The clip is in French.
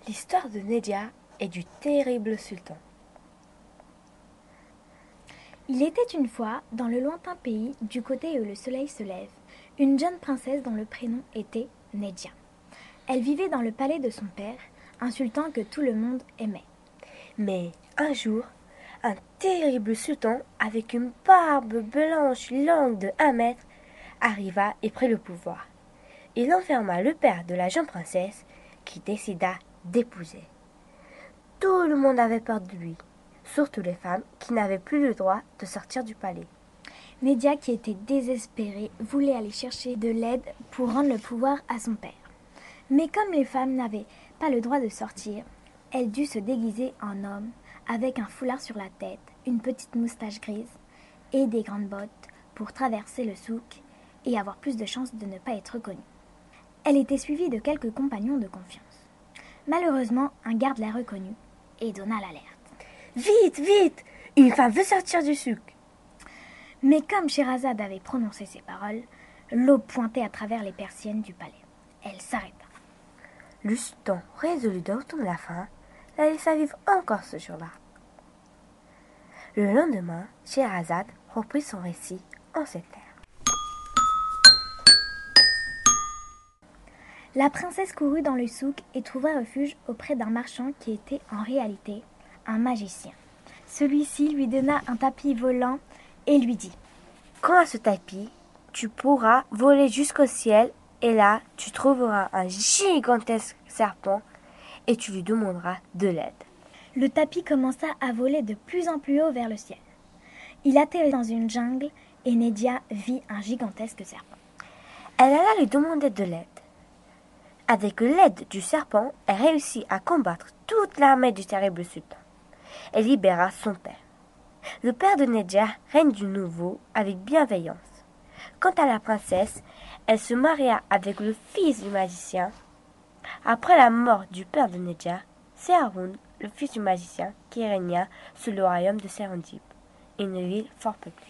L'histoire de Nedia et du terrible sultan. Il était une fois, dans le lointain pays, du côté où le soleil se lève, une jeune princesse dont le prénom était Nedia. Elle vivait dans le palais de son père, un sultan que tout le monde aimait. Mais un jour, un terrible sultan avec une barbe blanche longue de 1 mètre arriva et prit le pouvoir. Il enferma le père de la jeune princesse qui décida d'épouser. Tout le monde avait peur de lui, surtout les femmes qui n'avaient plus le droit de sortir du palais. Nedia, qui était désespérée, voulait aller chercher de l'aide pour rendre le pouvoir à son père. Mais comme les femmes n'avaient pas le droit de sortir, elle dut se déguiser en homme, avec un foulard sur la tête, une petite moustache grise et des grandes bottes pour traverser le souk et avoir plus de chances de ne pas être reconnue. Elle était suivie de quelques compagnons de confiance. Malheureusement, un garde la reconnut et donna l'alerte. « Vite, vite! Une femme veut sortir du souk !» Mais comme Scheherazade avait prononcé ces paroles, l'aube pointait à travers les persiennes du palais. Elle s'arrêta. Le sultan résolut de retourner la faim, la laissa vivre encore ce jour-là. Le lendemain, Scheherazade reprit son récit en ces termes. La princesse courut dans le souk et trouva refuge auprès d'un marchand qui était en réalité un magicien. Celui-ci lui donna un tapis volant et lui dit « Quant à ce tapis, tu pourras voler jusqu'au ciel et là, tu trouveras un gigantesque serpent et tu lui demanderas de l'aide. » Le tapis commença à voler de plus en plus haut vers le ciel. Il atterrit dans une jungle et Nedia vit un gigantesque serpent. Elle alla lui demander de l'aide. Avec l'aide du serpent, elle réussit à combattre toute l'armée du terrible sultan. Elle libéra son père. Le père de Nedia règne de nouveau avec bienveillance. Quant à la princesse, elle se maria avec le fils du magicien. Après la mort du père de Nedia, c'est Haroun, le fils du magicien, qui régna sur le royaume de Serendib, une ville fort peuplée.